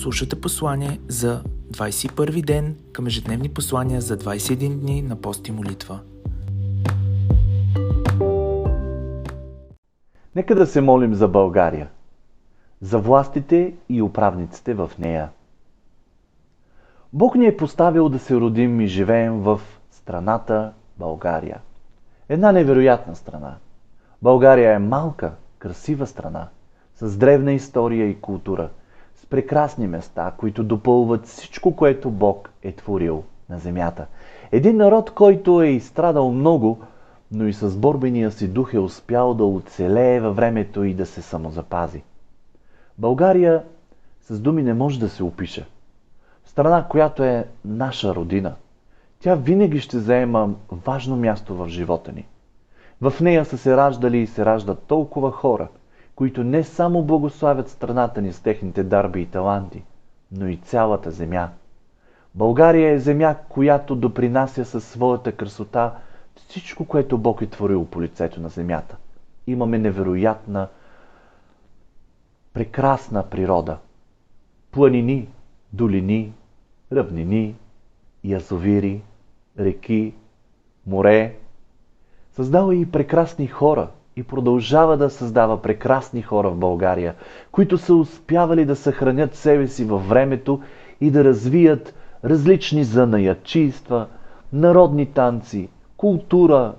Слушате послание за 21 ден към ежедневни послания за 21 дни на пост и молитва. Нека да се молим за България, за властите и управниците в нея. Бог ни е поставил да се родим и живеем в страната България. Една невероятна страна. България е малка, красива страна, с древна история и култура, с прекрасни места, които допълват всичко, което Бог е творил на земята. Един народ, който е изстрадал много, но и с борбения си дух е успял да оцелее във времето и да се самозапази. България с думи не може да се опише. Страна, която е наша родина. Тя винаги ще заема важно място в живота ни. В нея са се раждали и се раждат толкова хора, които не само благославят страната ни с техните дарби и таланти, но и цялата земя. България е земя, която допринася със своята красота всичко, което Бог е творил по лицето на земята. Имаме невероятна, прекрасна природа. Планини, долини, равнини, язовири, реки, море. Създава и прекрасни хора и продължава да създава прекрасни хора в България, които са успявали да съхранят себе си във времето и да развият различни занаятчийства, народни танци, култура,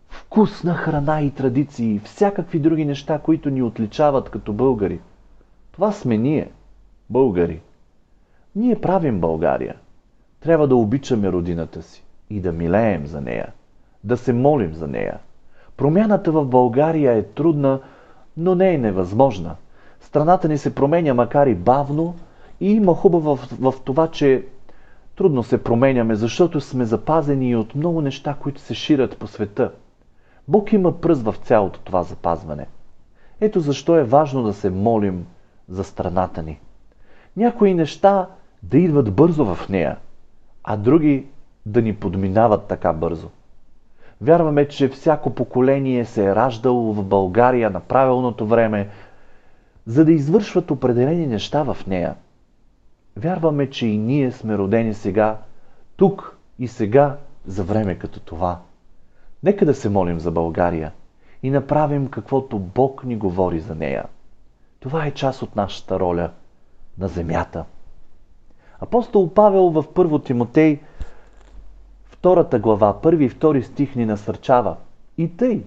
вкусна храна и традиции, всякакви други неща, които ни отличават като българи. Това сме ние, българи. Ние правим България. Трябва да обичаме родината си и да милеем за нея, да се молим за нея. Промяната в България е трудна, но не е невъзможна. Страната ни се променя, макар и бавно, и има хубаво в това, че трудно се променяме, защото сме запазени и от много неща, които се ширят по света. Бог има пръст в цялото това запазване. Ето защо е важно да се молим за страната ни. Някои неща да идват бързо в нея, а други да ни подминават така бързо. Вярваме, че всяко поколение се е раждало в България на правилното време, за да извършват определени неща в нея. Вярваме, че и ние сме родени сега, тук и сега, за време като това. Нека да се молим за България и направим каквото Бог ни говори за нея. Това е част от нашата роля на земята. Апостол Павел в 1 Тимотей 2 глава, 1 и 2 стих ни насърчава: и тъй,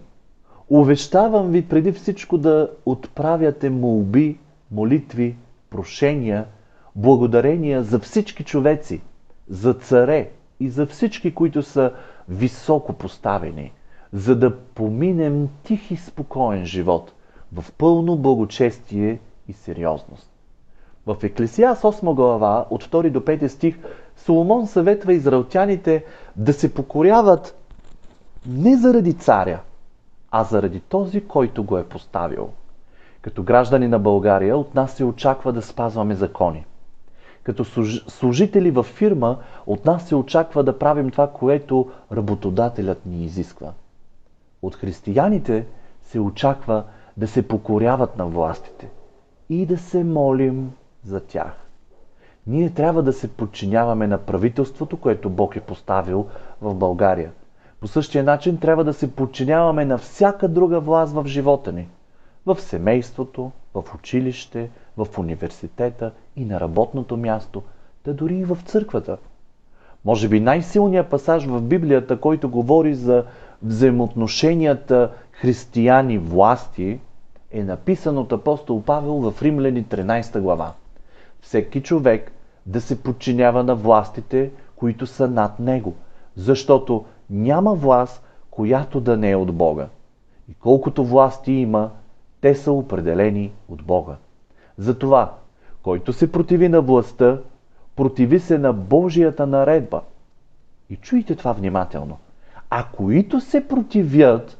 увещавам ви преди всичко да отправяте молби, молитви, прошения, благодарения за всички човеци, за царе и за всички, които са високо поставени, за да поминем тих и спокоен живот в пълно благочестие и сериозност. В Еклесиаст 8 глава, от 2 до 5 стих, Соломон съветва израелтяните да се покоряват не заради царя, а заради този, който го е поставил. Като граждани на България от нас се очаква да спазваме закони. Като служители във фирма от нас се очаква да правим това, което работодателят ни изисква. От християните се очаква да се покоряват на властите и да се молим за тях. Ние трябва да се подчиняваме на правителството, което Бог е поставил в България. По същия начин трябва да се подчиняваме на всяка друга власт в живота ни. В семейството, в училище, в университета и на работното място, да дори и в църквата. Може би най-силният пасаж в Библията, който говори за взаимоотношенията християни-власти, е написан от апостол Павел в Римляни 13 глава. Всеки човек да се подчинява на властите, които са над него, защото няма власт, която да не е от Бога. И колкото власти има, те са определени от Бога. Затова, който се противи на властта, противи се на Божията наредба. И чуйте това внимателно. А които се противят,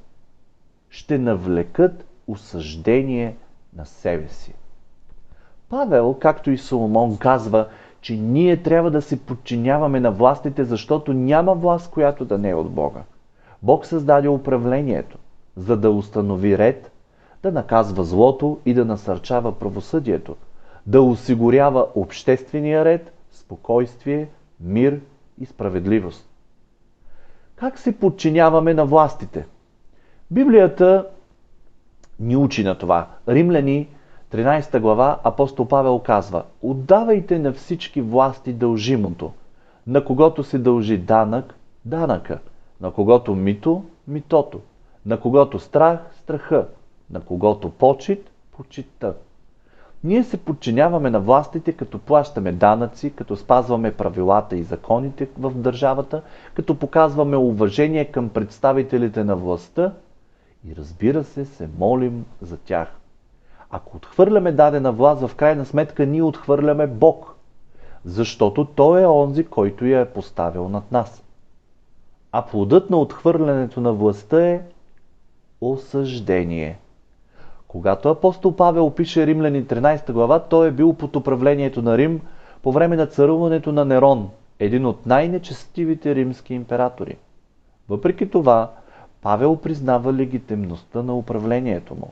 ще навлекат осъждение на себе си. Павел, както и Соломон, казва, че ние трябва да се подчиняваме на властите, защото няма власт, която да не е от Бога. Бог създаде управлението, за да установи ред, да наказва злото и да насърчава правосъдието, да осигурява обществения ред, спокойствие, мир и справедливост. Как се подчиняваме на властите? Библията ни учи на това. Римляни, 13 глава, апостол Павел казва: отдавайте на всички власти дължимото, на когото се дължи данък, данъка, на когото мито, митото, на когото страх, страха, на когото почит, почитта. Ние се подчиняваме на властите, като плащаме данъци, като спазваме правилата и законите в държавата, като показваме уважение към представителите на властта и, разбира се молим за тях. Ако отхвърляме дадена власт, в крайна сметка ние отхвърляме Бог, защото Той е онзи, който я е поставил над нас. А плодът на отхвърлянето на властта е осъждение. Когато апостол Павел пише Римляни 13 глава, той е бил под управлението на Рим по време на царуването на Нерон, един от най-нечестивите римски императори. Въпреки това, Павел признава легитимността на управлението му.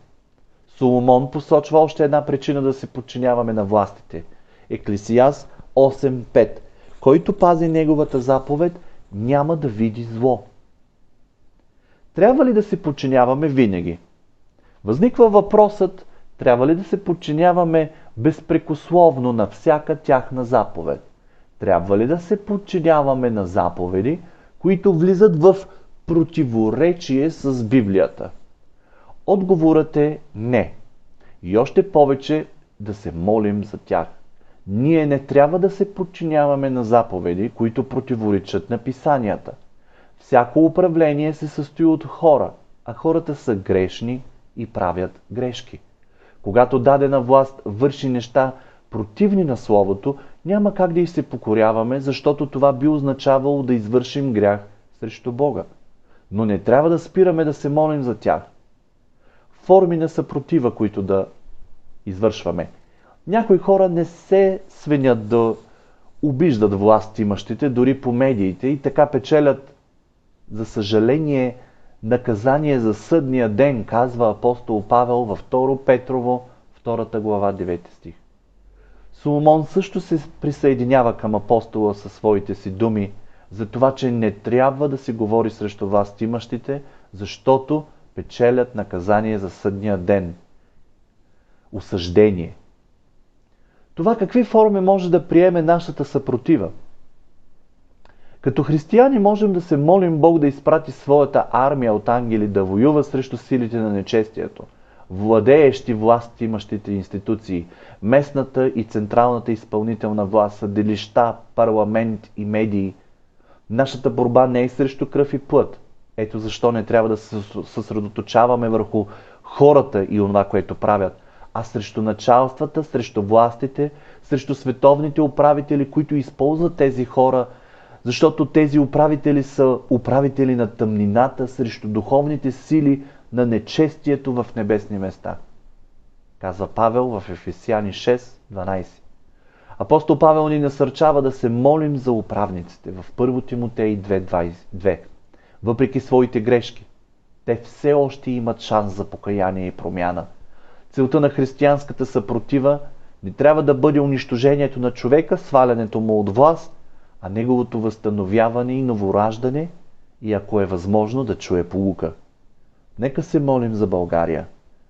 Соломон посочва още една причина да се подчиняваме на властите. Еклесиаст 8.5. Който пази неговата заповед, няма да види зло. Трябва ли да се подчиняваме винаги? Възниква въпросът, трябва ли да се подчиняваме безпрекословно на всяка тяхна заповед? Трябва ли да се подчиняваме на заповеди, които влизат в противоречие с Библията? Отговорът е не. И още повече да се молим за тях. Ние не трябва да се подчиняваме на заповеди, които противоречат на писанията. Всяко управление се състои от хора, а хората са грешни и правят грешки. Когато дадена власт върши неща противни на Словото, няма как да й се покоряваме, защото това би означавало да извършим грях срещу Бога. Но не трябва да спираме да се молим за тях. Форми на съпротива, които да извършваме. Някои хора не се свенят да обиждат властимащите, дори по медиите, и така печелят, за съжаление, наказание за съдния ден, казва апостол Павел във 2 Петрово, 2 глава, 9 стих. Соломон също се присъединява към апостола със своите си думи за това, че не трябва да се говори срещу властимащите, защото печелят наказание за съдния ден. Осъждение. Това какви форми може да приеме нашата съпротива? Като християни можем да се молим Бог да изпрати своята армия от ангели да воюва срещу силите на нечестието, владеещи власт имащите институции, местната и централната изпълнителна власт, съдилища, парламент и медии. Нашата борба не е срещу кръв и плът. Ето защо не трябва да се съсредоточаваме върху хората и онова, което правят, а срещу началствата, срещу властите, срещу световните управители, които използват тези хора, защото тези управители са управители на тъмнината срещу духовните сили на нечестието в небесни места. Казва Павел в Ефесяни 6.12. Апостол Павел ни насърчава да се молим за управниците в 1 Тимотей 2.22. Въпреки своите грешки, те все още имат шанс за покаяние и промяна. Целта на християнската съпротива не трябва да бъде унищожението на човека, свалянето му от власт, а неговото възстановяване и новораждане, и ако е възможно да чуе поука. Нека се молим за България,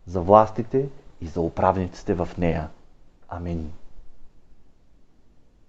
за властите и за управниците в нея. Амин.